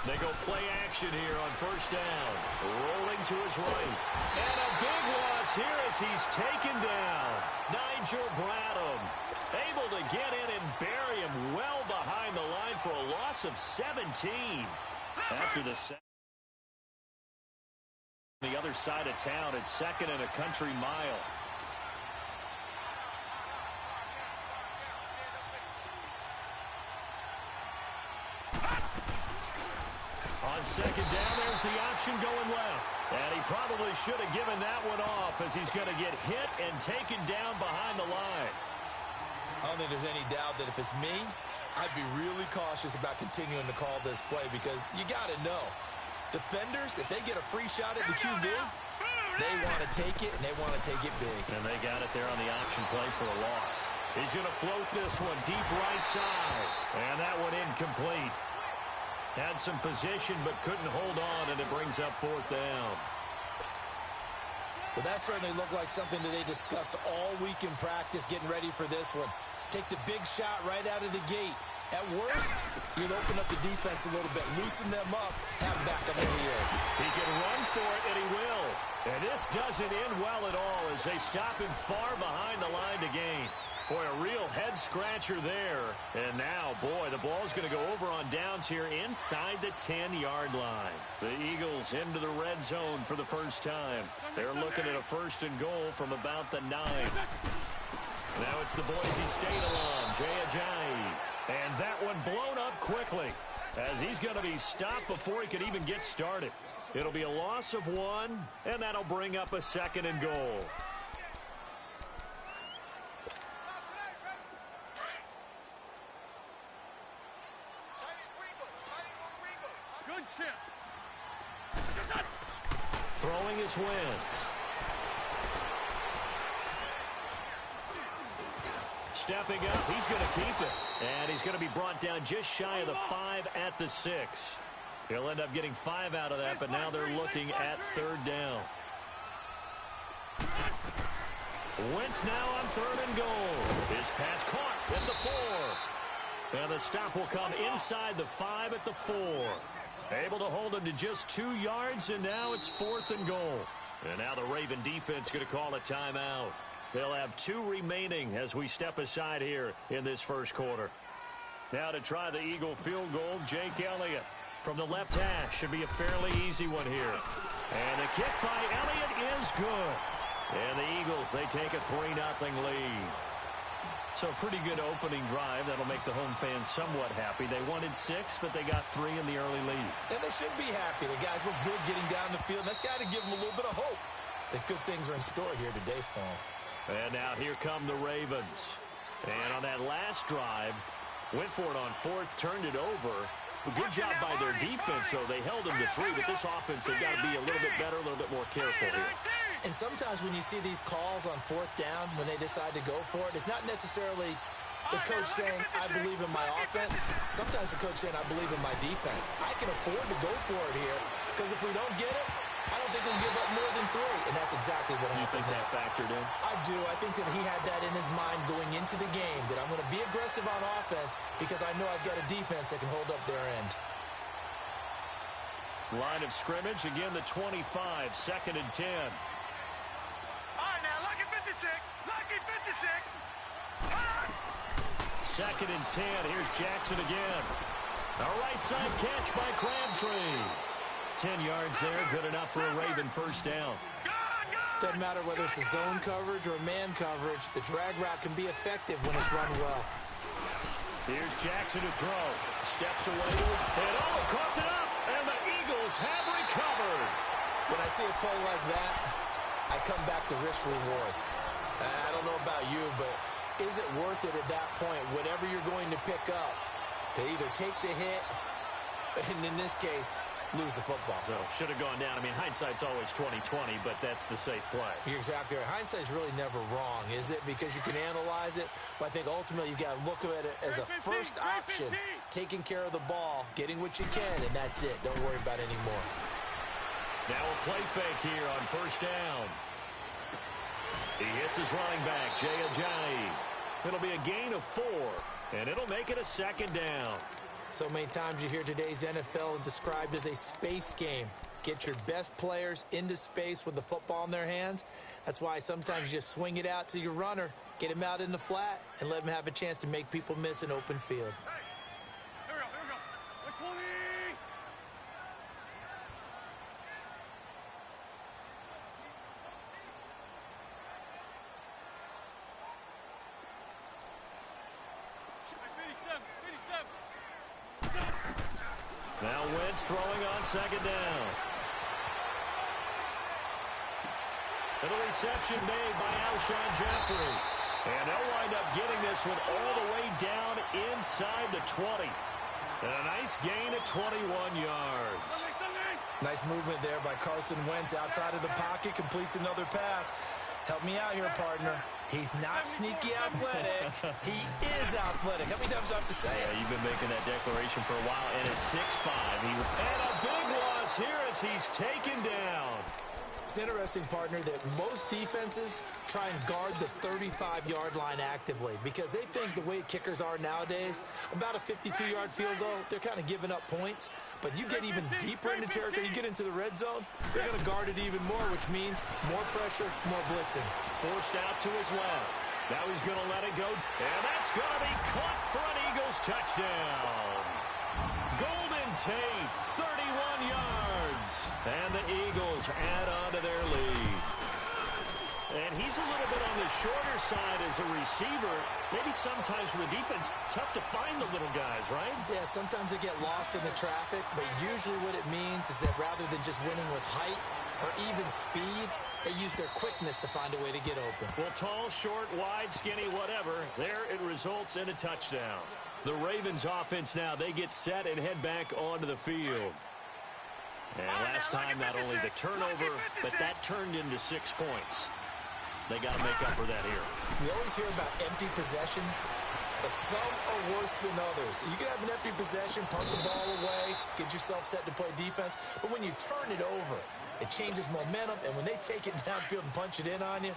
They go play action here on first down. Rolling to his right. And a big loss here as he's taken down. Nigel Bradham able to get in and bury him well behind the line for a loss of 17. After the other side of town, it's second and a country mile. On second down, there's the option going left. And he probably should have given that one off as he's going to get hit and taken down behind the line. I don't think there's any doubt that if it's me, I'd be really cautious about continuing to call this play because you got to know, defenders, if they get a free shot at the QB, they want to take it, and they want to take it big. And they got it there on the option play for a loss. He's going to float this one deep right side. And that one incomplete. Had some position but couldn't hold on, and it brings up fourth down. Well, that certainly looked like something that they discussed all week in practice getting ready for this one. Take the big shot right out of the gate. At worst, you'll open up the defense a little bit, loosen them up, have him back up where he is. He can run for it, and he will. And this doesn't end well at all as they stop him far behind the line to gain. Boy, a real head-scratcher there. And now, boy, the ball's going to go over on downs here inside the 10-yard line. The Eagles into the red zone for the first time. They're looking at a first and goal from about the 9. Now it's the Boise State alum, Jay Ajayi. And that one blown up quickly as he's going to be stopped before he could even get started. It'll be a loss of 1, and that'll bring up a second and goal. Throwing his Wentz. Stepping up, he's going to keep it. And he's going to be brought down just shy of the 5 at the 6. He'll end up getting 5 out of that, but now they're looking at third down. Wentz now on third and goal. His pass caught at the 4. And the stop will come inside the 5 at the 4. Able to hold him to just 2 yards, and now it's fourth and goal. And now the Raven defense going to call a timeout. They'll have 2 remaining as we step aside here in this first quarter. Now to try the Eagle field goal, Jake Elliott. From the left hash, should be a fairly easy one here. And the kick by Elliott is good. And the Eagles, they take a 3-0 lead. So a pretty good opening drive. That'll make the home fans somewhat happy. They wanted 6, but they got 3 in the early lead. And they should be happy. The guys look good getting down the field. That's got to give them a little bit of hope that good things are in store here today for them. And now here come the Ravens. And on that last drive, went for it on fourth, turned it over. A good job by their defense, though. They held them to 3, but this offense, they've got to be a little bit better, a little bit more careful here. And sometimes when you see these calls on fourth down, when they decide to go for it, it's not necessarily the coach saying, I believe in my offense. Sometimes the coach saying, I believe in my defense. I can afford to go for it here, because if we don't get it, I don't think we'll give up more than 3. And that's exactly what happened. You think that factored in? I do. I think that he had that in his mind going into the game, that I'm going to be aggressive on offense because I know I've got a defense that can hold up their end. Line of scrimmage, again the 25, second and 10. Lucky 56. Second and 10. Here's Jackson again. A right side catch by Crabtree. 10 yards there. Good enough for a Raven first down. Doesn't matter whether it's a zone coverage or man coverage. The drag route can be effective when it's run well. Here's Jackson to throw. Steps away to his head. Oh, caught it up. And the Eagles have recovered. When I see a play like that, I come back to risk reward. I don't know about you, but is it worth it at that point, whatever you're going to pick up, to either take the hit, and in this case, lose the football? So, should have gone down. I mean, hindsight's always 20/20, but that's the safe play. You're exactly right. Hindsight's really never wrong, is it? Because you can analyze it, but I think ultimately you got to look at it as a first option, taking care of the ball, getting what you can, and that's it. Don't worry about it anymore. Now a play fake here on first down. He hits his running back, Jay Ajayi. It'll be a gain of 4, and it'll make it a second down. So many times you hear today's NFL described as a space game. Get your best players into space with the football in their hands. That's why sometimes you just swing it out to your runner, get him out in the flat, and let him have a chance to make people miss an open field. Here we go. 120. Now Wentz throwing on second down. And a reception made by Alshon Jeffrey. And they'll wind up getting this one all the way down inside the 20. And a nice gain of 21 yards. Nice movement there by Carson Wentz outside of the pocket, completes another pass. Help me out here, partner. He's not sneaky athletic. He is athletic. How many times do I have to say it? Yeah, you've been making that declaration for a while, and it's 6'5". And a big loss here as he's taken down. It's interesting, partner, that most defenses try and guard the 35-yard line actively because they think the way kickers are nowadays, about a 52-yard field goal, they're kind of giving up points. But you get even deeper into territory, you get into the red zone, they're going to guard it even more, which means more pressure, more blitzing. Forced out to his left. Now he's going to let it go, and that's going to be caught for an Eagles touchdown. Golden Tate, 31 yards. And the Eagles add on to their lead. And he's a little bit on the shorter side as a receiver. Maybe sometimes for the defense, tough to find the little guys, right? Yeah, sometimes they get lost in the traffic, but usually what it means is that rather than just winning with height or even speed, they use their quickness to find a way to get open. Well, tall, short, wide, skinny, whatever, there it results in a touchdown. The Ravens offense now, they get set and head back onto the field. And last time, not only the turnover, but that turned into 6 points. They got to make up for that here. We always hear about empty possessions, but some are worse than others. You can have an empty possession, punt the ball away, get yourself set to play defense, but when you turn it over, it changes momentum, and when they take it downfield and punch it in on you,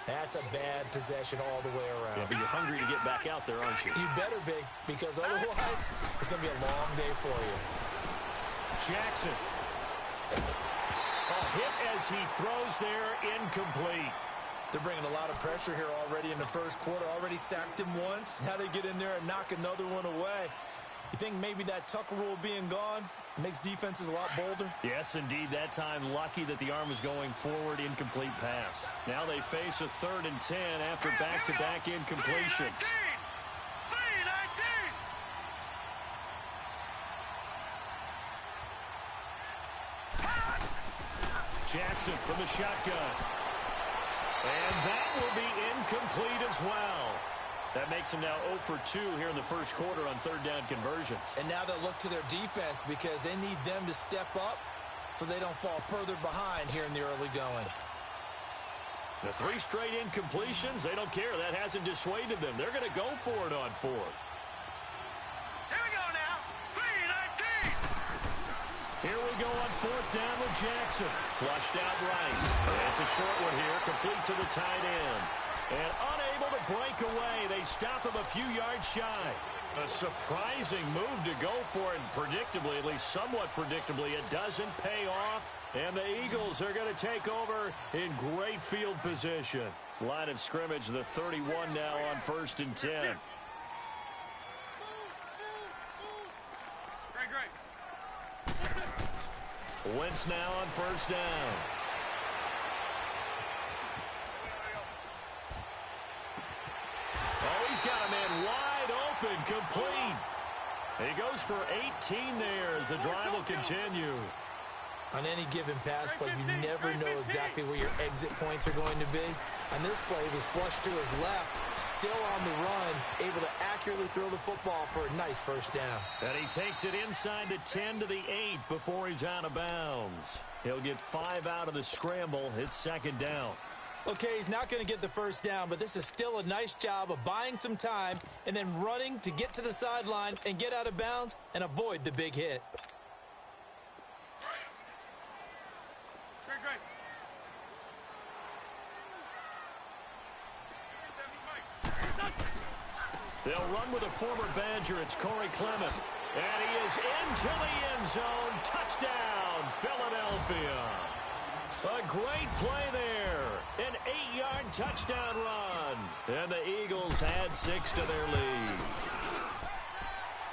that's a bad possession all the way around. Yeah, but you're hungry to get back out there, aren't you? You better be, because otherwise it's going to be a long day for you. Jackson. A hit as he throws there, incomplete. They're bringing a lot of pressure here already in the first quarter. Already sacked him once. Now they get in there and knock another one away. You think maybe that Tucker rule being gone makes defenses a lot bolder? Yes, indeed. That time, lucky that the arm was going forward, incomplete pass. Now they face a 3rd and 10 after back-to-back incompletions. Jackson from the shotgun. And that will be incomplete as well. That makes them now 0 for 2 here in the first quarter on 3rd down conversions. And now they'll look to their defense because they need them to step up so they don't fall further behind here in the early going. The 3 straight incompletions, they don't care. That hasn't dissuaded them. They're going to go for it on 4th. Here we go now. 3-19. Here we go on 4th down with Jackson. Flushed out right. It's a short one here, complete to the tight end. And unable to break away. They stop him a few yards shy. A surprising move to go for it. Predictably, at least somewhat predictably, it doesn't pay off. And the Eagles are going to take over in great field position. Line of scrimmage, the 31 now on 1st and 10. Great. Wentz now on 1st down. Oh, he's got a man wide open, complete. He goes for 18 there as the drive will continue. On any given pass play, you never know exactly where your exit points are going to be. On this play, he was flushed to his left, still on the run, able to accurately throw the football for a nice 1st down. And he takes it inside the 10 to the 8 before he's out of bounds. He'll get 5 out of the scramble. It's 2nd down. Okay, he's not going to get the 1st down, but this is still a nice job of buying some time and then running to get to the sideline and get out of bounds and avoid the big hit. Great. They'll run with a former Badger. It's Corey Clement. And he is into the end zone. Touchdown, Philadelphia. A great play there. An 8-yard touchdown run. And the Eagles add 6 to their lead.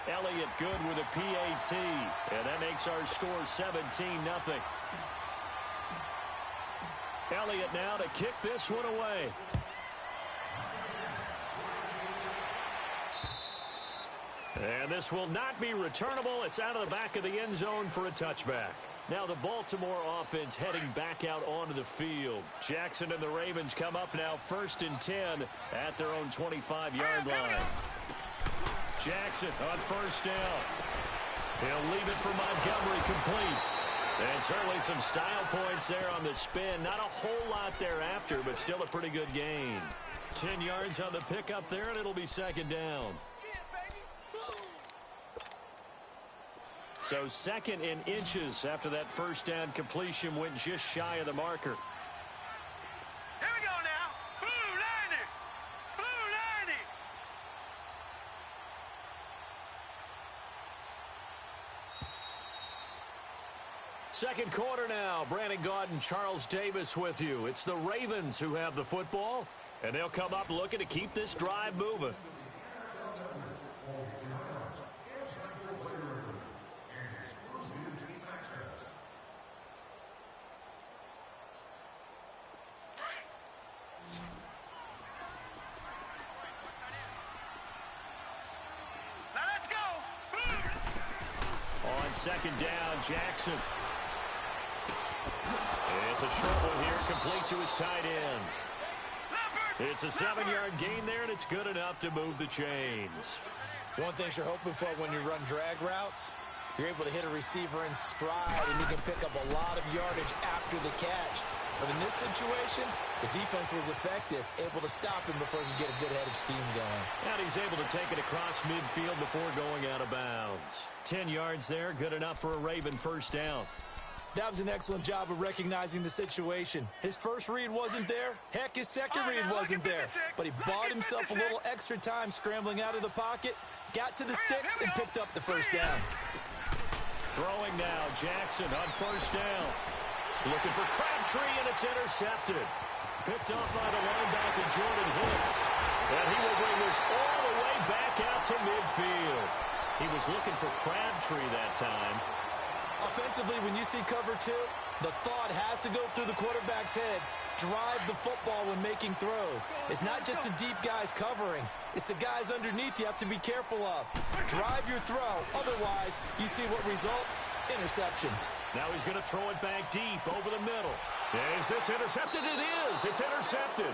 Elliott good with a PAT. And that makes our score 17-0. Elliott now to kick this one away. And this will not be returnable. It's out of the back of the end zone for a touchback. Now the Baltimore offense heading back out onto the field. Jackson and the Ravens come up now 1st and 10 at their own 25-yard line. Jackson on 1st down. He'll leave it for Montgomery complete. And certainly some style points there on the spin. Not a whole lot thereafter, but still a pretty good gain. 10 yards on the pickup there, and it'll be 2nd down. So 2nd in inches after that 1st down completion went just shy of the marker. Here we go now. Blue 90. Blue 90. Second quarter now. Brandon Gaudin, Charles Davis with you. It's the Ravens who have the football, and they'll come up looking to keep this drive moving. Now let's go. On 2nd down, Jackson. It's a short one here, complete to his tight end. It's a 7-yard gain there, and it's good enough to move the chains. One thing you're hoping for when you run drag routes, you're able to hit a receiver in stride, and you can pick up a lot of yardage after the catch. But in this situation, the defense was effective, able to stop him before he could get a good head of steam going. And he's able to take it across midfield before going out of bounds. 10 yards there, good enough for a Raven 1st down. That was an excellent job of recognizing the situation. His first read wasn't there. Heck, his second read wasn't there. But he bought himself a little extra time scrambling out of the pocket, got to the sticks, and picked up the 1st down. Throwing now, Jackson on 1st down. Looking for Crabtree, and it's intercepted. Picked off by the linebacker, Jordan Hicks. And he will bring this all the way back out to midfield. He was looking for Crabtree that time. Offensively, when you see cover 2, the thought has to go through the quarterback's head. Drive the football when making throws. It's not just the deep guys covering. It's the guys underneath you have to be careful of. Drive your throw. Otherwise, you see what results? Interceptions. Now he's going to throw it back deep over the middle. Is this intercepted? It is. It's intercepted.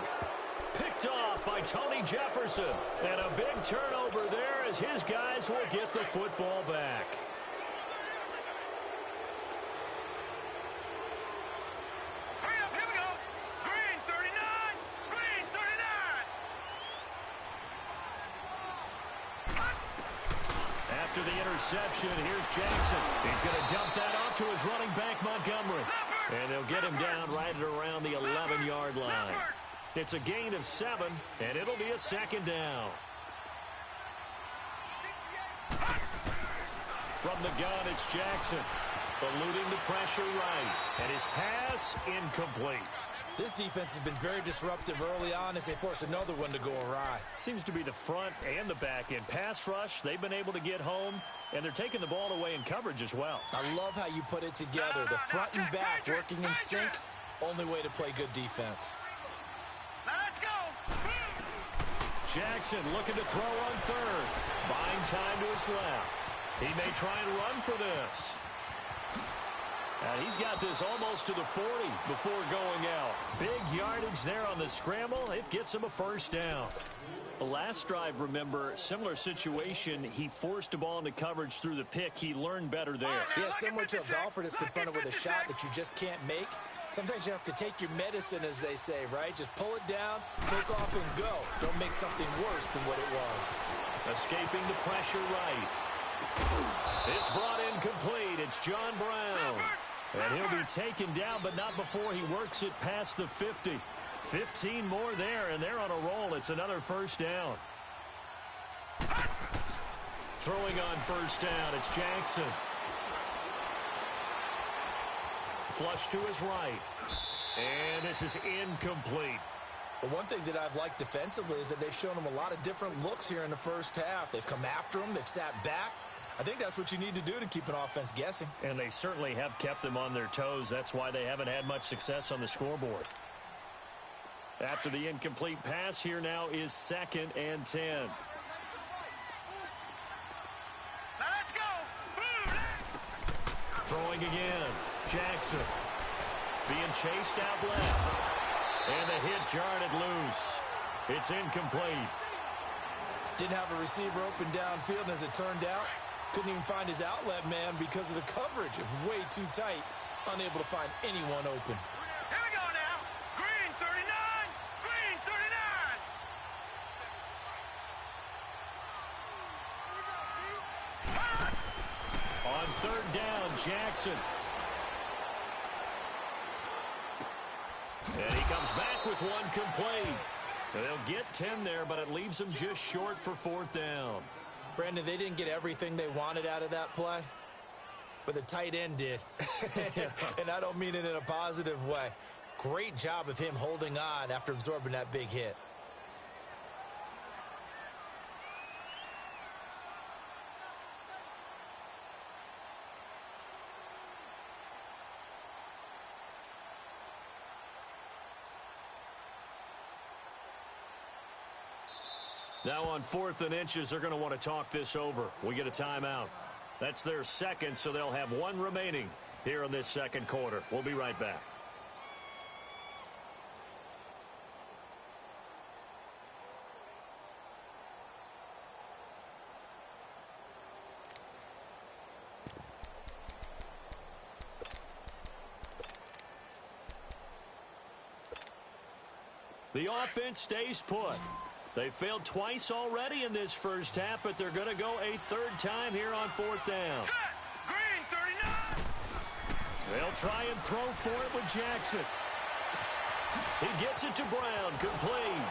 Picked off by Tony Jefferson. And a big turnover there as his guys will get the football back. After the interception, here's Jackson. He's going to dump that off to his running back, Montgomery. And they'll get him down right at around the 11-yard line. It's a gain of 7, and it'll be a 2nd down. From the gun, it's Jackson. Eluding the pressure right. And his pass incomplete. This defense has been very disruptive early on as they force another one to go awry. Seems to be the front and the back end. Pass rush, they've been able to get home, and they're taking the ball away in coverage as well. I love how you put it together. The front and back working in sync. Only way to play good defense. Now let's go. Jackson looking to throw on 3rd. Buying time to his left. He may try and run for this. And he's got this almost to the 40 before going out. Big yardage there on the scramble. It gets him a 1st down. The last drive, remember, similar situation. He forced the ball into coverage through the pick. He learned better there. Yeah, similar to a golfer that's confronted with a shot that you just can't make. Sometimes you have to take your medicine, as they say, right? Just pull it down, take off, and go. Don't make something worse than what it was. Escaping the pressure right. It's brought in complete. It's John Brown. And he'll be taken down, but not before he works it past the 50. 15 more there, and they're on a roll. It's another 1st down. Throwing on first down, it's Jackson. Flush to his right. And this is incomplete. The one thing that I've liked defensively is that they've shown him a lot of different looks here in the first half. They've come after him. They've sat back. I think that's what you need to do to keep an offense guessing. And they certainly have kept them on their toes. That's why they haven't had much success on the scoreboard. After the incomplete pass, here now is 2nd and 10. Now let's go. Throwing again. Jackson being chased out left. And the hit jarred it loose. It's incomplete. Didn't have a receiver open downfield, and as it turned out, couldn't even find his outlet man because of the coverage. It was way too tight, unable to find anyone open. Here we go now. Green 39. Green 39. On 3rd down, Jackson. And he comes back with one complete. They'll get 10 there, but it leaves them just short for 4th down. Brandon, they didn't get everything they wanted out of that play, but the tight end did. And I don't mean it in a positive way. Great job of him holding on after absorbing that big hit. Now on 4th and inches, they're going to want to talk this over. We get a timeout. That's their second, so they'll have one remaining here in this second quarter. We'll be right back. The offense stays put. They failed twice already in this first half, but they're going to go a 3rd time here on 4th down. Set. Green 39. They'll try and throw for it with Jackson. He gets it to Brown, complete.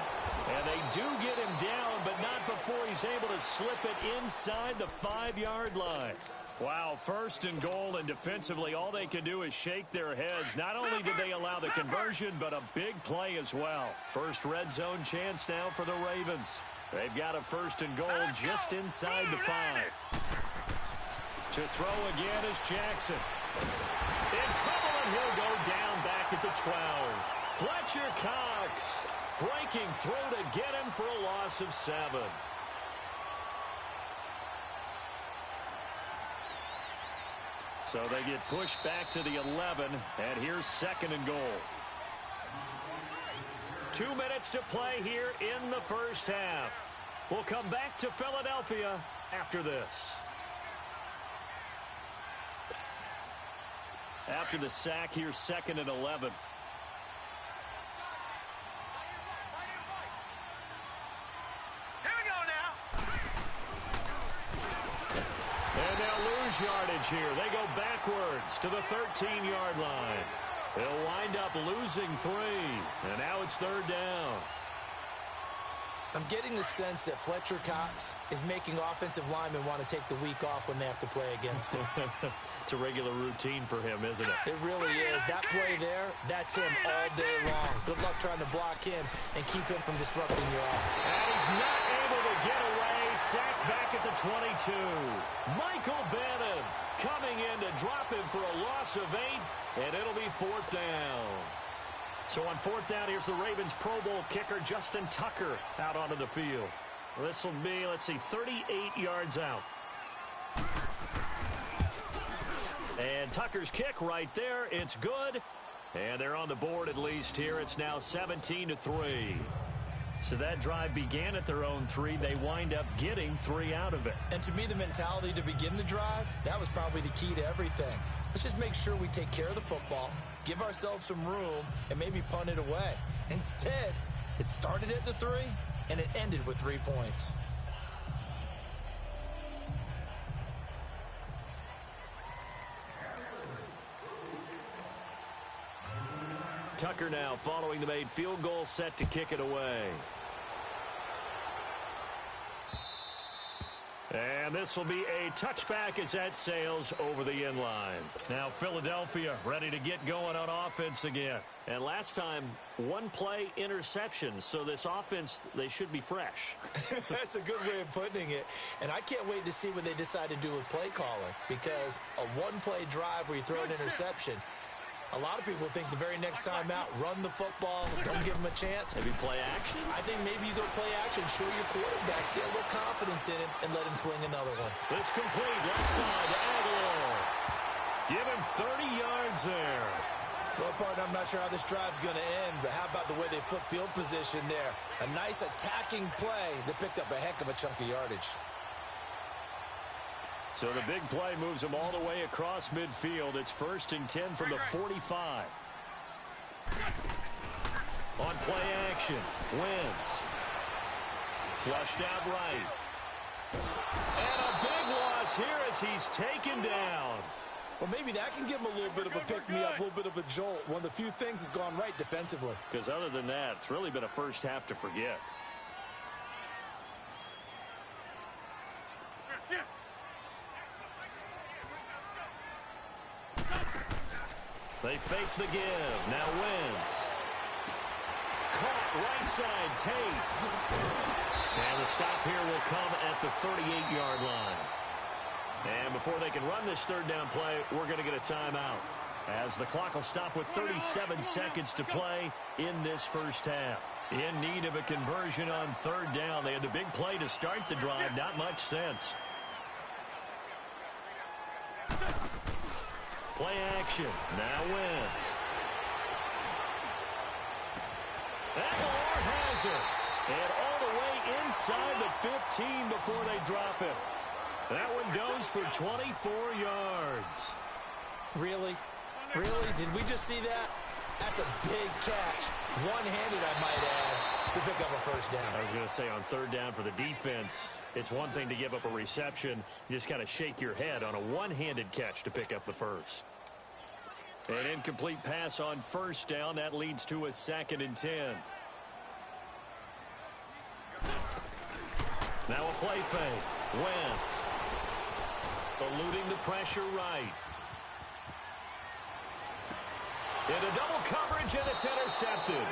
And they do get him down, but not before he's able to slip it inside the 5-yard line. Wow, 1st and goal, and defensively all they can do is shake their heads. Not only did they allow the conversion, but a big play as well. First red zone chance now for the Ravens. They've got a 1st and goal just inside the 5. To throw again is Jackson. In trouble, and he'll go down back at the 12. Fletcher Cox breaking through to get him for a loss of 7. So they get pushed back to the 11, and here's 2nd and goal. 2 minutes to play here in the first half. We'll come back to Philadelphia after this. After the sack, here's 2nd and 11. Yardage here. They go backwards to the 13-yard line. They'll wind up losing 3, and now it's 3rd down. I'm getting the sense that Fletcher Cox is making offensive linemen want to take the week off when they have to play against him. It's a regular routine for him, isn't it? It really is. That play there, that's him all day long. Good luck trying to block him and keep him from disrupting your offense. And he's not able to get away. Sacked back at the 22. Michael Bannon coming in to drop him for a loss of 8, and it'll be 4th down. So on 4th down, here's the Ravens Pro Bowl kicker Justin Tucker out onto the field. This will be, let's see, 38 yards out. And Tucker's kick right there. It's good. And they're on the board at least here. It's now 17-3. So that drive began at their own 3. They wind up getting 3 out of it. And to me, the mentality to begin the drive, that was probably the key to everything. Let's just make sure we take care of the football, give ourselves some room, and maybe punt it away. Instead, it started at the 3, and it ended with 3 points. Tucker now following the made field goal, set to kick it away. And this will be a touchback as that sails over the end line. Now Philadelphia ready to get going on offense again. And last time, one play interception. So this offense, they should be fresh. That's a good way of putting it. And I can't wait to see what they decide to do with play calling. Because a one-play drive where you throw an interception, a lot of people think the very next time out, run the football, don't give them a chance. Maybe play action? I think maybe you go play action, show your quarterback, get a little confidence in him, and let him fling another one. This complete left side to Aguilar. Give him 30 yards there. Well, partner, I'm not sure how this drive's going to end, but how about the way they flip field position there? A nice attacking play that picked up a heck of a chunk of yardage. So the big play moves them all the way across midfield. It's 1st and 10 from the 45. On play action, Wentz. Flushed out right. And a big loss here as he's taken down. Well, maybe that can give him a little bit of a pick-me-up, a little bit of a jolt. One of the few things has gone right defensively. Because other than that, it's really been a first half to forget. They fake the give. Now Wentz. Caught right side, Tate. And the stop here will come at the 38-yard line. And before they can run this third down play, we're going to get a timeout. As the clock will stop with 37 seconds to play in this first half. In need of a conversion on third down. They had the big play to start the drive. Not much sense. Play action. Now Wentz. Aguilar has it. And all the way inside the 15 before they drop it. That one goes for 24 yards. Really? Really? Did we just see that? That's a big catch. One-handed, I might add, to pick up a first down. I was going to say on third down for the defense, it's one thing to give up a reception. You just kind of shake your head on a one-handed catch to pick up the first. An incomplete pass on first down. That leads to a 2nd and 10. Now a play fake. Wentz. Eluding the pressure right. Into double coverage, and it's intercepted.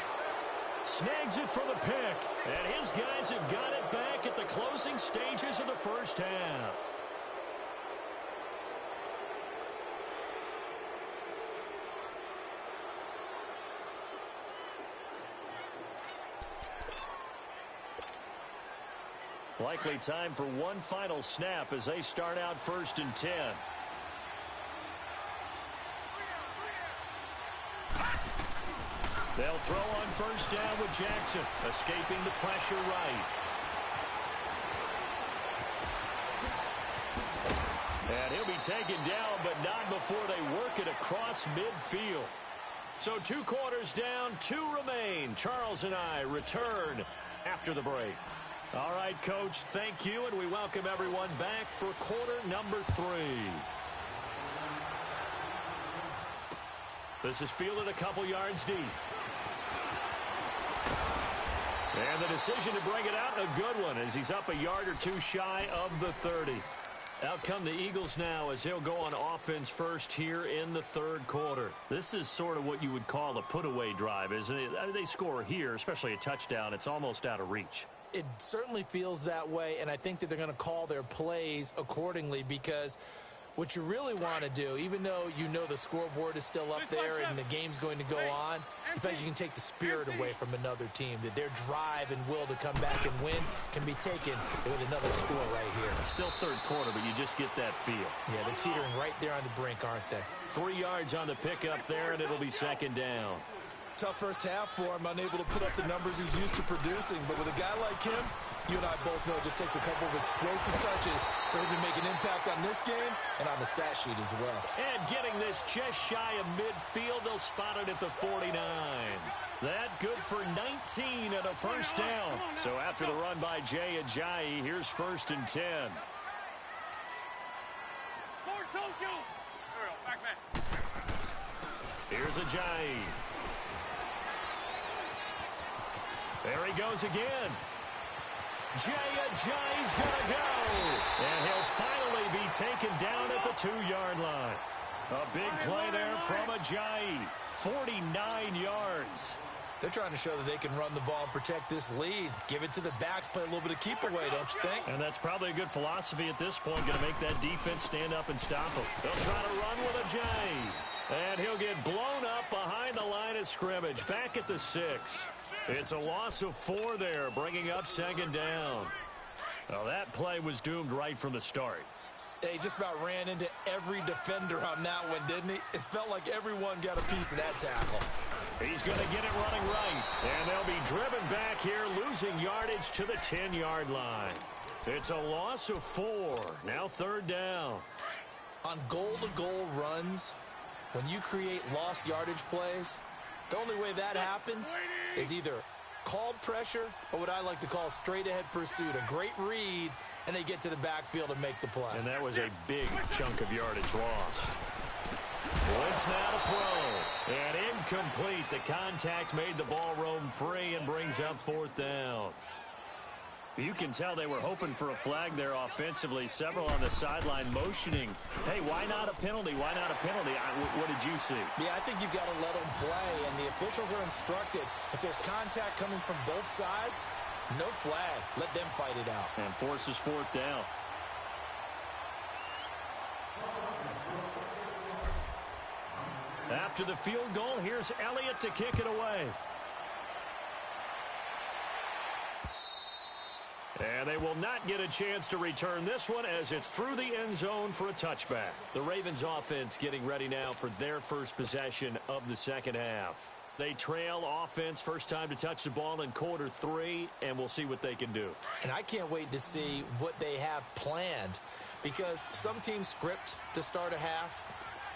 Snags it for the pick. And his guys have got it back at the closing stages of the first half. Likely time for one final snap as they start out 1st and 10. They'll throw on first down with Jackson, escaping the pressure right. And he'll be taken down, but not before they work it across midfield. So 2 quarters down, 2 remain. Charles and I return after the break. All right, Coach, thank you, and we welcome everyone back for quarter number 3. This is fielded a couple yards deep. And the decision to bring it out, a good one, as he's up a yard or 2 shy of the 30. Out come the Eagles now as they'll go on offense first here in the 3rd quarter. This is sort of what you would call a put-away drive, isn't it? They score here, especially a touchdown. It's almost out of reach. It certainly feels that way, and I think that they're going to call their plays accordingly because what you really want to do, even though you know the scoreboard is still up there and the game's going to go on, in fact, you can take the spirit away from another team, that their drive and will to come back and win can be taken with another score right here. Still 3rd quarter, but you just get that feel. Yeah, they're teetering right there on the brink, aren't they? 3 yards on the pickup there, and it'll be 2nd down. Tough first half for him, unable to put up the numbers he's used to producing. But with a guy like him, you and I both know it just takes a couple of explosive touches for him to make an impact on this game and on the stat sheet as well. And getting this just shy of midfield, they'll spot it at the 49. That good for 19 and a first down. So after the run by Jay Ajayi, here's 1st and 10. Here's Ajayi. There he goes again. Jay's gonna go. And he'll finally be taken down at the 2-yard line. A big play there from Ajayi. 49 yards. They're trying to show that they can run the ball and protect this lead. Give it to the backs, play a little bit of keep away, don't you think? And that's probably a good philosophy at this point. Going to make that defense stand up and stop them. They'll try to run with Ajayi. And he'll get blown up behind the line of scrimmage. Back at the 6. It's a loss of 4 there, bringing up 2nd down. Well, that play was doomed right from the start. He just about ran into every defender on that one, didn't he? It felt like everyone got a piece of that tackle. He's going to get it running right. And they'll be driven back here, losing yardage to the 10-yard line. It's a loss of 4. Now 3rd down. On goal-to-goal runs, when you create lost yardage plays, the only way that happens is either called pressure or what I like to call straight-ahead pursuit. A great read, and they get to the backfield and make the play. And that was a big chunk of yardage lost. Wentz now to throw. And incomplete. The contact made the ball roam free and brings up 4th down. You can tell they were hoping for a flag there offensively. Several on the sideline motioning. Hey, why not a penalty? Why not a penalty? What did you see? Yeah, I think you've got to let them play, and the officials are instructed. If there's contact coming from both sides, no flag. Let them fight it out. And forces 4th down. After the field goal, here's Elliott to kick it away. And they will not get a chance to return this one as it's through the end zone for a touchback. The Ravens offense getting ready now for their first possession of the 2nd half. They trail offense, first time to touch the ball in quarter 3, and we'll see what they can do. And I can't wait to see what they have planned, because some teams script to start a half.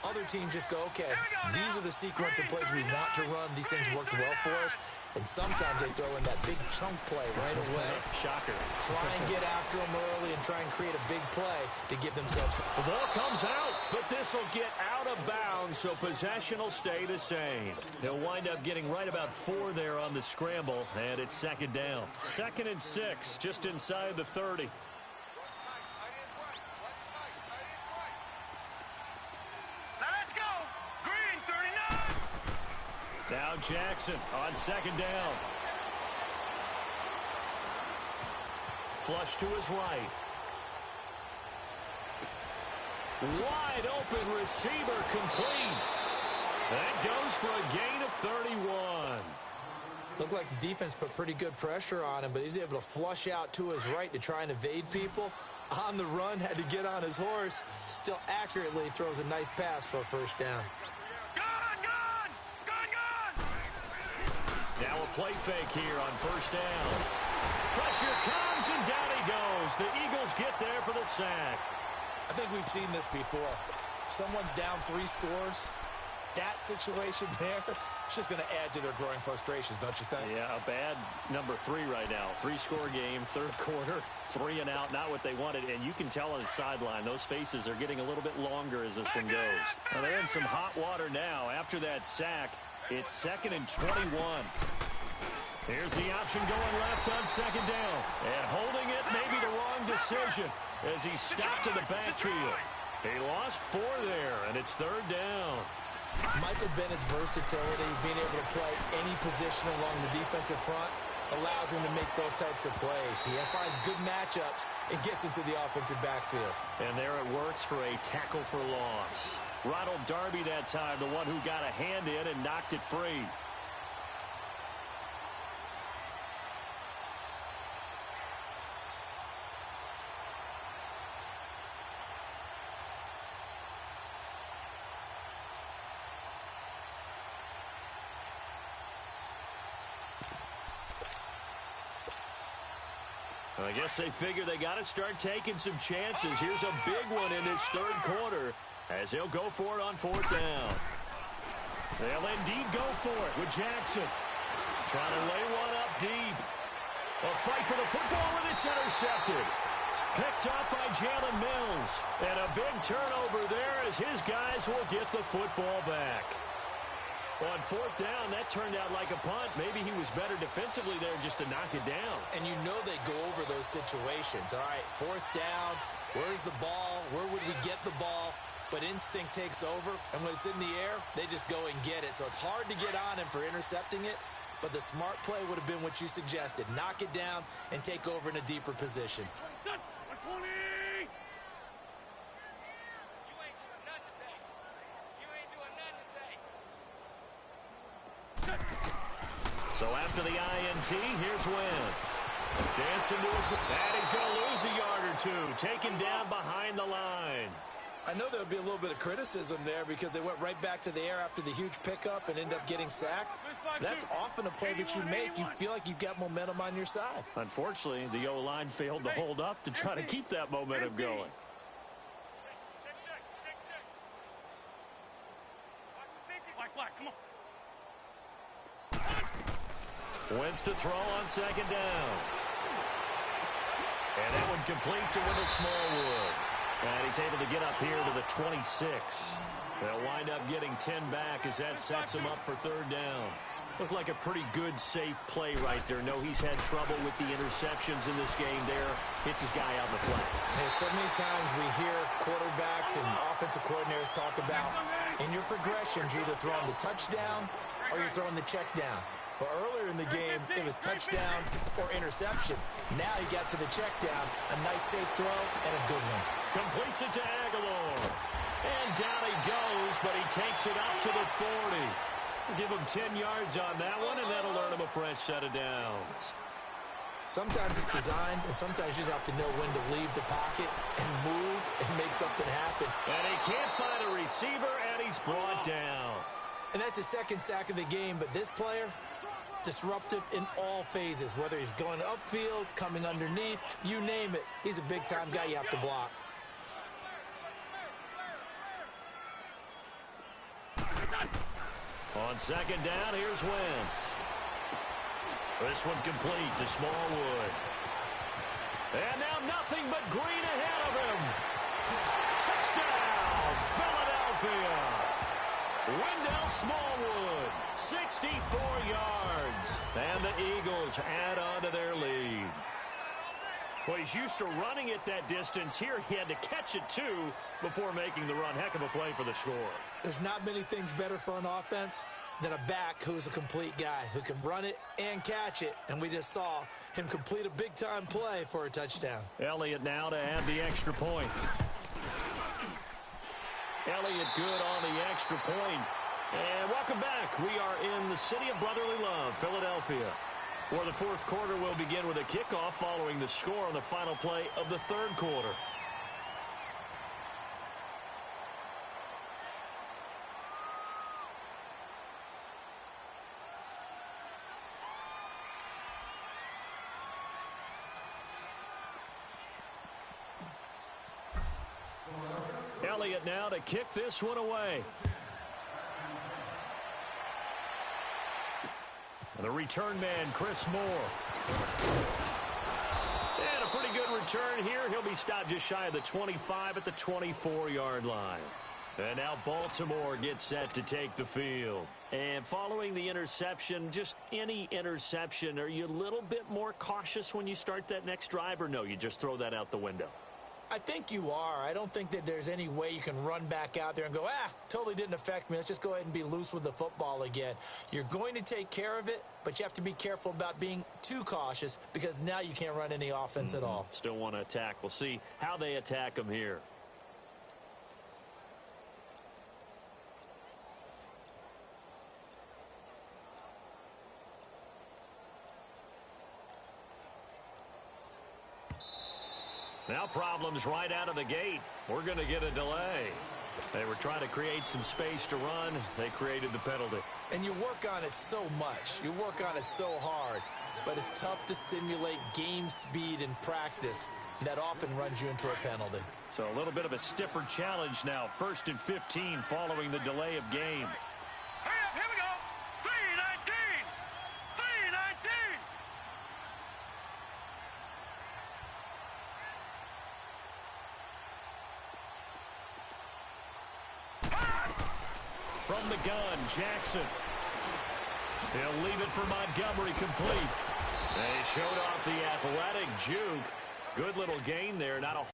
Other teams just go, okay, these are the sequence of plays we want to run. These things worked well for us. And sometimes they throw in that big chunk play right away. Shocker. Try and get after them early and try and create a big play to give themselves. The ball comes out, but this will get out of bounds, so possession will stay the same. They'll wind up getting right about 4 there on the scramble, and it's 2nd down. 2nd and 6, just inside the 30. Now Jackson on 2nd down. Flush to his right. Wide open receiver complete. That goes for a gain of 31. Looked like the defense put pretty good pressure on him, but he's able to flush out to his right to try and evade people. On the run, had to get on his horse. Still accurately throws a nice pass for a 1st down. Now a play fake here on 1st down. Pressure comes, and down he goes. The Eagles get there for the sack. I think we've seen this before. Someone's down 3 scores. That situation there, it's just going to add to their growing frustrations, don't you think? Yeah, a bad number 3 right now. 3-score game, 3rd quarter, 3 and out, not what they wanted. And you can tell on the sideline, those faces are getting a little bit longer as this one goes. Now, they're in some hot water now after that sack. It's 2nd and 21. Here's the option going left on 2nd down. And holding it may be the wrong decision as he stopped in the backfield. He lost 4 there, and it's 3rd down. Michael Bennett's versatility, being able to play any position along the defensive front, allows him to make those types of plays. He finds good matchups and gets into the offensive backfield. And there it works for a tackle for loss. Ronald Darby that time, the one who got a hand in and knocked it free. I guess they figure they got to start taking some chances. Here's a big one in this 3rd quarter as he'll go for it on 4th down. They'll indeed go for it with Jackson. Trying to lay one up deep. A fight for the football, and it's intercepted. Picked up by Jalen Mills. And a big turnover there as his guys will get the football back. On 4th down, that turned out like a punt. Maybe he was better defensively there just to knock it down. And you know they go over those those situations. All right, fourth down, where's the ball? Where would we get the ball? But instinct takes over, and when it's in the air, they just go and get it. So it's hard to get on him for intercepting it, but the smart play would have been what you suggested. Knock it down and take over in a deeper position. So after the INT, here's Wentz. Dancing to his... And he's going to lose a yard or two. Taken down behind the line. I know there would be a little bit of criticism there because they went right back to the air after the huge pickup and end up getting sacked. That's often a play that you make. You feel like you've got momentum on your side. Unfortunately, the O-line failed to hold up to try to keep that momentum going. Come on. Wentz to throw on second down. And that one complete to Wendell Smallwood. And he's able to get up here to the 26. They'll wind up getting 10 back as that sets him up for third down. Looked like a pretty good, safe play right there. No, he's had trouble with the interceptions in this game there. Hits his guy out in the flat. And so many times we hear quarterbacks and offensive coordinators talk about in your progressions, you're either throwing the touchdown or you're throwing the check down. But earlier in the game, it was touchdown or interception. Now he got to the check down, a nice safe throw, and a good one. Completes it to Aguilar. And down he goes, but he takes it up to the 40. We'll give him 10 yards on that one, and that'll earn him a fresh set of downs. Sometimes it's designed, and sometimes you just have to know when to leave the pocket and move and make something happen. And he can't find a receiver, and he's brought down. And that's his second sack of the game, but this player, disruptive in all phases, whether he's going upfield, coming underneath, you name it. He's a big-time guy you have to block. On second down, here's Wentz. This one complete to Smallwood. And now nothing but green ahead of him. Touchdown, Philadelphia. Wendell Smallwood, 64 yards. And the Eagles add on to their lead. Well, he's used to running it that distance. Here he had to catch it, too, before making the run. Heck of a play for the score. There's not many things better for an offense than a back who's a complete guy, who can run it and catch it. And we just saw him complete a big-time play for a touchdown. Elliott now to add the extra point. Elliott good on the extra point. And welcome back. We are in the city of brotherly love, Philadelphia, where the fourth quarter will begin with a kickoff following the score on the final play of the third quarter. Elliott now to kick this one away. The return man, Chris Moore. And a pretty good return here. He'll be stopped just shy of the 25 at the 24-yard line. And now Baltimore gets set to take the field. And following the interception, just any interception, are you a little bit more cautious when you start that next drive, or no, you just throw that out the window? I think you are. I don't think that there's any way you can run back out there and go, totally didn't affect me. Let's just go ahead and be loose with the football again. You're going to take care of it, but you have to be careful about being too cautious because now you can't run any offense at all. Still want to attack. We'll see how they attack them here. Now problems right out of the gate. We're going to get a delay. They were trying to create some space to run. They created the penalty. And you work on it so much. You work on it so hard. But it's tough to simulate game speed in practice. That often runs you into a penalty. So a little bit of a stiffer challenge now. 1st and 15 following the delay of game. Hurry up, here we go. 3:19. 3:19. From the gun, Jackson. He'll leave it for Montgomery, complete. They showed off the athletic juke. Good little gain there. Not a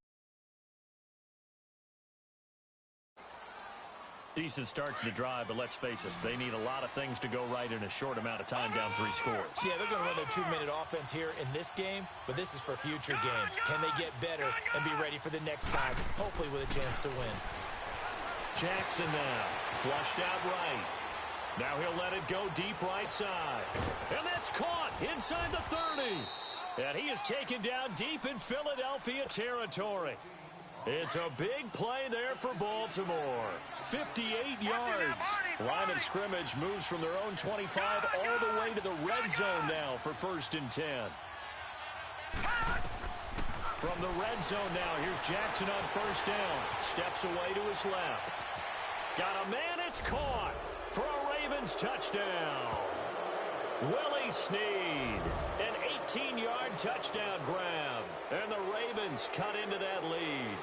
decent start to the drive, but let's face it, they need a lot of things to go right in a short amount of time down 3 scores. Yeah, they're going to run their 2-minute offense here in this game, but this is for future games. Can they get better and be ready for the next time, hopefully with a chance to win? Jackson now, flushed out right. Now he'll let it go deep right side. And that's caught inside the 30. And he is taken down deep in Philadelphia territory. It's a big play there for Baltimore. 58 yards. Line of scrimmage moves from their own 25 all the way to the red zone now for 1st and 10. From the red zone now, here's Jackson on 1st down. Steps away to his left. Got a man, it's caught for a Ravens touchdown. Willie Snead, an 18-yard touchdown grab. And the Ravens cut into that lead.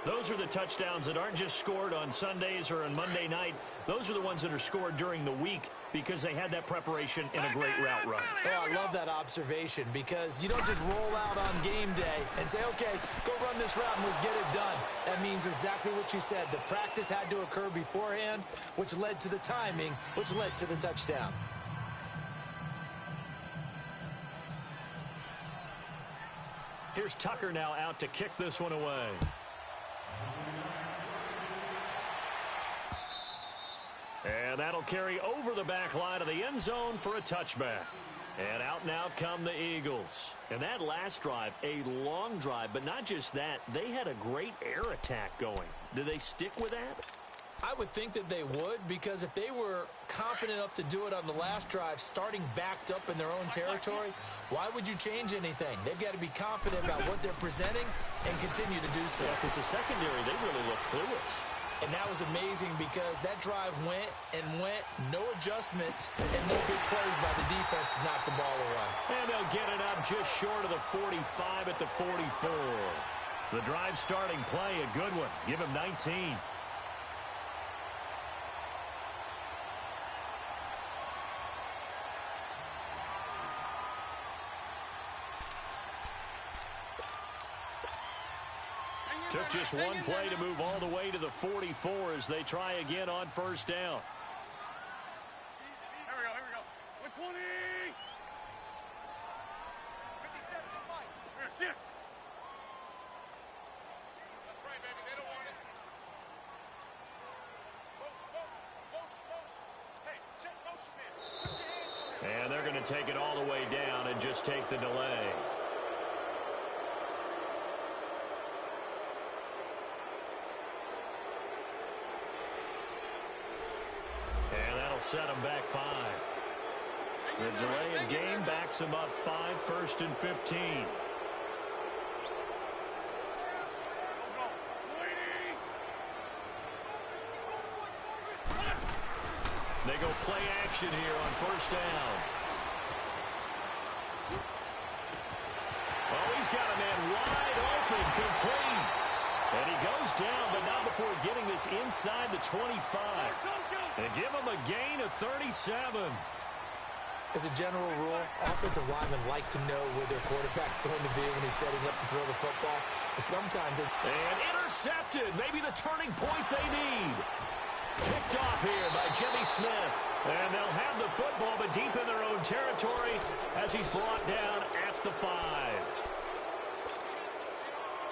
Those are the touchdowns that aren't just scored on Sundays or on Monday night. Those are the ones that are scored during the week because they had that preparation in a great route run. Oh, I love that observation because you don't just roll out on game day and say, okay, go run this route and let's get it done. That means exactly what you said. The practice had to occur beforehand, which led to the timing, which led to the touchdown. Here's Tucker now out to kick this one away. And that'll carry over the back line of the end zone for a touchback. And out now come the Eagles. And that last drive, a long drive, but not just that, they had a great air attack going. Do they stick with that? I would think that they would, because if they were confident enough to do it on the last drive, starting backed up in their own territory, why would you change anything? They've got to be confident about what they're presenting and continue to do so. Yeah, because the secondary, they really look clueless. And that was amazing because that drive went and went, no adjustments, and no big plays by the defense to knock the ball away. And they'll get it up just short of the 45 at the 44. The drive starting play, a good one. Give him 19. Took just one play to move all the way to the 44 as they try again on 1st down. Here we go. 120. 57, Mike. That's it. That's right, baby. They don't want it. Motion. Hey, check motion, man. Put your hands on it. And they're going to take it all the way down and just take the delay. Set them back 5. The delay of game backs them up 5, 1st and 15. They go play action here on 1st down. Oh, he's got a man wide open, complete. And he goes down, but not before getting this inside the 25. And give him a gain of 37. As a general rule, offensive linemen like to know where their quarterback's going to be when he's setting up to throw the football. But sometimes and intercepted. Maybe the turning point they need. Picked off here by Jimmy Smith. And they'll have the football, but deep in their own territory as he's brought down at the 5.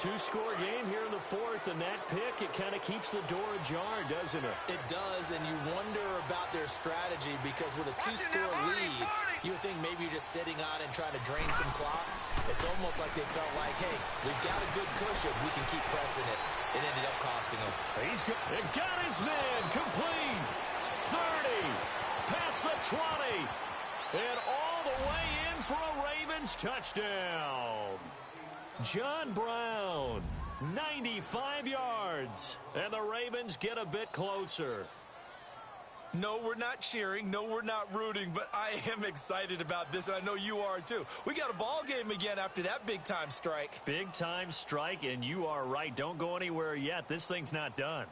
2-score game here in the 4th, and that pick, it kind of keeps the door ajar, doesn't it? It does, and you wonder about their strategy because with a 2-score lead, you would think maybe you're just sitting on and trying to drain some clock. It's almost like they felt like, hey, we've got a good cushion. We can keep pressing it. It ended up costing them. They've got his man complete. 30, past the 20, and all the way in for a Ravens touchdown. John Brown, 95 yards, and the Ravens get a bit closer. No, we're not cheering. No, we're not rooting, but I am excited about this, and I know you are too. We got a ball game again after that big-time strike. Big-time strike, and you are right. Don't go anywhere yet. This thing's not done.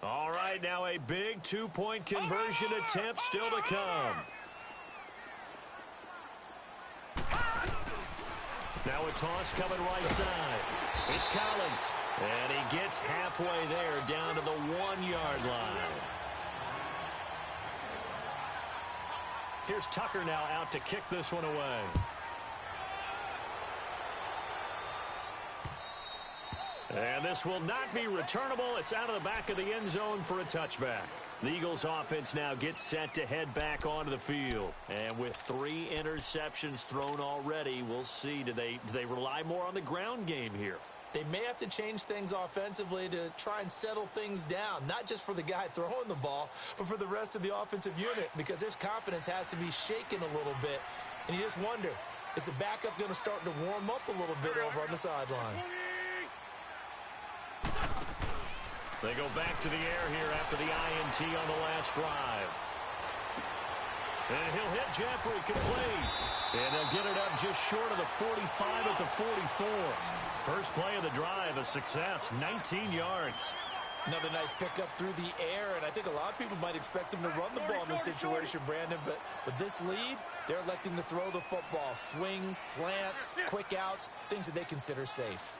All right, now a big two-point conversion attempt still to come. Now a toss coming right side. It's Collins. And he gets halfway there down to the 1-yard line. Here's Tucker now out to kick this one away. And this will not be returnable. It's out of the back of the end zone for a touchback. The Eagles offense now gets set to head back onto the field. And with 3 interceptions thrown already, we'll see. Do they rely more on the ground game here? They may have to change things offensively to try and settle things down, not just for the guy throwing the ball, but for the rest of the offensive unit, because their confidence has to be shaken a little bit. And you just wonder, is the backup going to start to warm up a little bit over on the sideline? They go back to the air here after the INT on the last drive. And he'll hit Jeffrey complete. And they'll get it up just short of the 45 at the 44. First play of the drive, a success, 19 yards. Another nice pickup through the air, and I think a lot of people might expect them to run the ball in this situation, Brandon, but with this lead, they're electing to throw the football. Swings, slants, quick outs, things that they consider safe.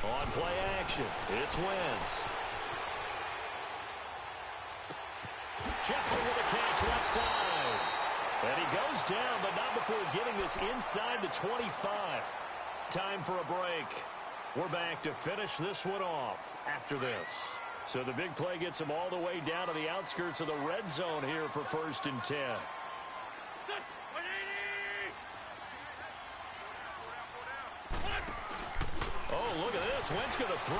On play action, it's Wentz. Jeffrey with a catch left side. And he goes down, but not before getting this inside the 25. Time for a break. We're back to finish this one off after this. So the big play gets him all the way down to the outskirts of the red zone here for 1st and 10. Oh, look at this. Wentz going to throw.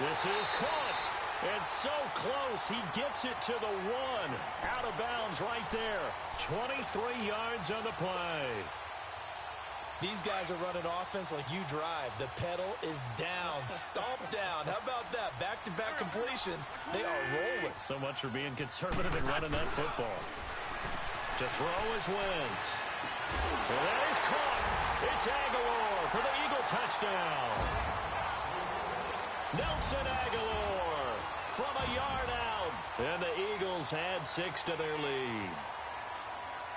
This is caught. And so close, he gets it to the 1. Out of bounds right there. 23 yards on the play. These guys are running offense like you drive. The pedal is down, stomp down. How about that? Back-to-back completions. They are rolling. So much for being conservative and running that football. To throw is Wentz. And that is caught. It's Aguilar for the Eagle touchdown. Nelson Aguilar from a yard out. And the Eagles add 6 to their lead.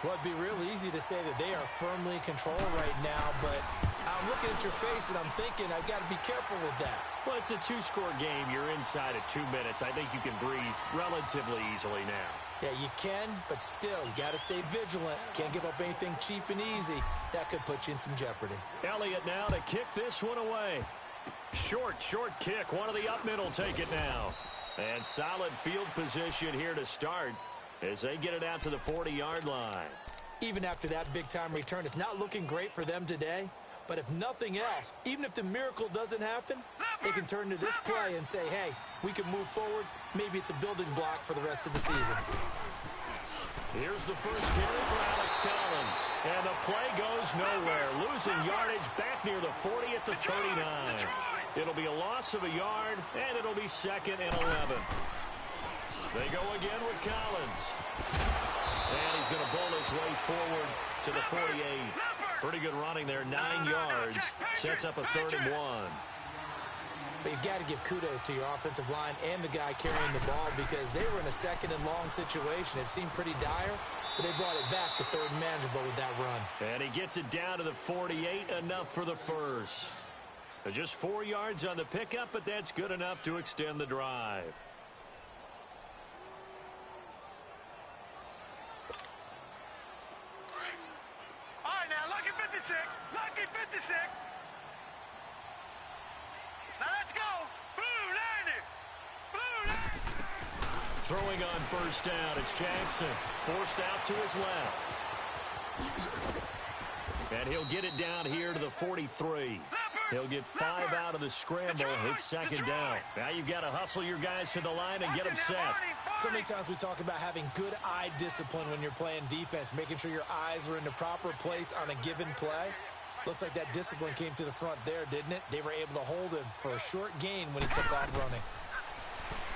Well, it'd be real easy to say that they are firmly in control right now, but I'm looking at your face and I'm thinking I've got to be careful with that. Well, it's a 2-score game. You're inside at 2 minutes. I think you can breathe relatively easily now. Yeah, you can, but still, you got to stay vigilant. Can't give up anything cheap and easy. That could put you in some jeopardy. Elliott now to kick this one away. Short kick. One of the up middle take it now. And solid field position here to start as they get it out to the 40-yard line. Even after that big-time return, it's not looking great for them today. But if nothing else, even if the miracle doesn't happen, they can turn to this play and say, hey, we can move forward. Maybe it's a building block for the rest of the season. Here's the first carry for Alex Collins. And the play goes nowhere. Losing yardage back near the 40 at the 39. It'll be a loss of a yard, and it'll be 2nd and 11. They go again with Collins. And he's going to bowl his way forward to the 48. Pretty good running there, 9 yards. Sets up a 3rd and 1. But you got to give kudos to your offensive line and the guy carrying the ball because they were in a 2nd and long situation. It seemed pretty dire, but they brought it back to 3rd and manageable with that run. And he gets it down to the 48, enough for the first. Just 4 yards on the pickup, but that's good enough to extend the drive. All right, now, lucky 56. Lucky 56. Now, let's go. Blue line it. Blue line. Throwing on 1st down, it's Jackson. Forced out to his left. And he'll get it down here to the 43. He'll get 5 out of the scramble. It's 2nd down. Now you've got to hustle your guys to the line and get them set. So many times we talk about having good eye discipline when you're playing defense, making sure your eyes are in the proper place on a given play. Looks like that discipline came to the front there, didn't it? They were able to hold him for a short gain when he took off running.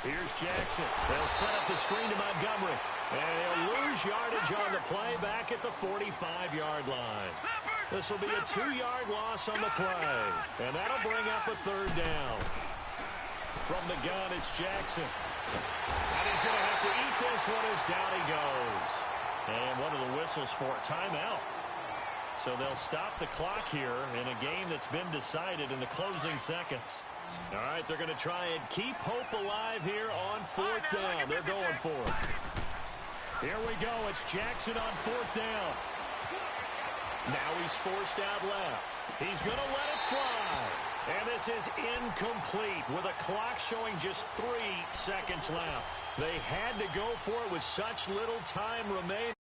Here's Jackson. They'll set up the screen to Montgomery. And he'll lose yardage on the play back at the 45-yard line. This will be a 2-yard loss on the play. And that'll bring up a 3rd down. From the gun, it's Jackson. And he's going to have to eat this one as down he goes. And one of the whistles for timeout. So they'll stop the clock here in a game that's been decided in the closing seconds. All right, they're going to try and keep hope alive here on 4th down. They're going for it. Here we go. It's Jackson on 4th down. Now he's forced out left. He's going to let it fly. And this is incomplete with a clock showing just 3 seconds left. They had to go for it with such little time remaining.